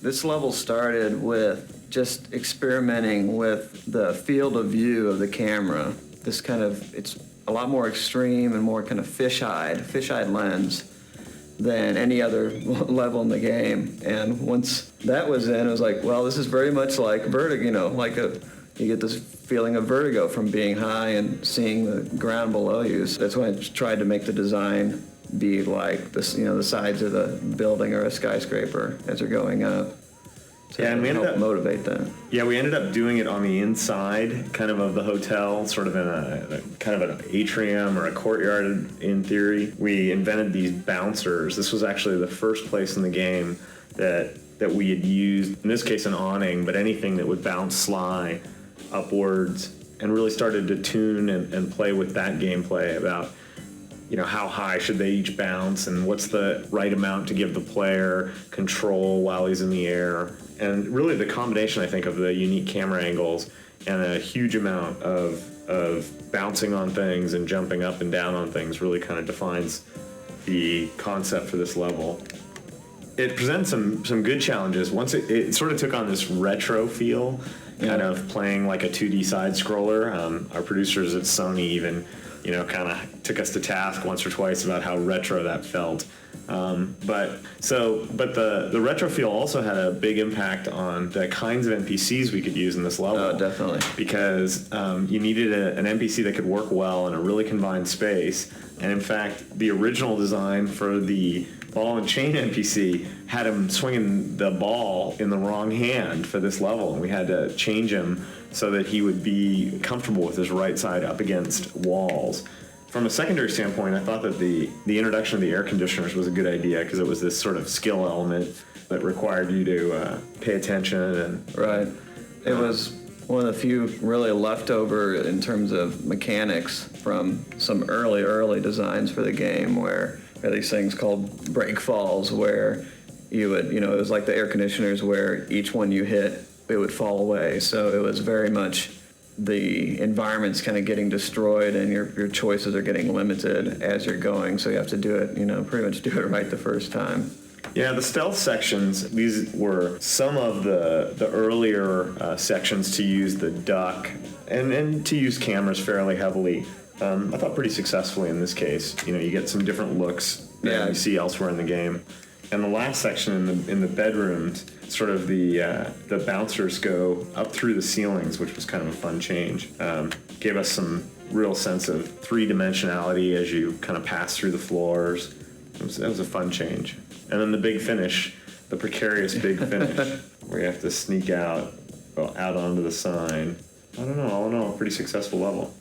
This level started with just experimenting with the field of view of the camera. This kind of, it's a lot more extreme and more kind of fish-eyed lens than any other level in the game. And once that was in, it was like, well, this is very much like Vertigo, you know, you get this feeling of vertigo from being high and seeing the ground below you. So that's when I tried to make the design be like this, you know, the sides of the building or a skyscraper as they're going up. So yeah, and we ended up motivate that. Yeah, we ended up doing it on the inside, kind of the hotel, sort of in a kind of an atrium or a courtyard in theory. We invented these bouncers. This was actually the first place in the game that we had used, in this case, an awning, but anything that would bounce sly upwards, and really started to tune and play with that gameplay about, you know, how high should they each bounce and what's the right amount to give the player control while he's in the air. And really the combination, I think, of the unique camera angles and a huge amount of bouncing on things and jumping up and down on things really kind of defines the concept for this level. It presents some good challenges. Once it sort of took on this retro feel, kind of playing like a 2D side scroller. Our producers at Sony even, you know, kind of took us to task once or twice about how retro that felt. But the retro feel also had a big impact on the kinds of NPCs we could use in this level. Oh, definitely. Because you needed an NPC that could work well in a really confined space. And in fact, the original design for the ball and chain NPC had him swinging the ball in the wrong hand for this level, and we had to change him so that he would be comfortable with his right side up against walls. From a secondary standpoint, I thought that the introduction of the air conditioners was a good idea because it was this sort of skill element that required you to pay attention. And right. It was one of the few really leftover in terms of mechanics from some early designs for the game, where there are these things called break falls, where you would, you know, it was like the air conditioners where each one you hit, it would fall away. So it was very much the environment's kind of getting destroyed and your choices are getting limited as you're going. So you have to do it, you know, pretty much do it right the first time. Yeah, the stealth sections, these were some of the earlier sections to use the duck and to use cameras fairly heavily. I thought pretty successfully in this case. You know, you get some different looks that you see elsewhere in the game. And the last section in the bedrooms, sort of the bouncers go up through the ceilings, which was kind of a fun change. Gave us some real sense of three-dimensionality as you kind of pass through the floors. That was a fun change. And then the big finish, the precarious big finish, where you have to sneak out onto the sign. I don't know, all in all, a pretty successful level.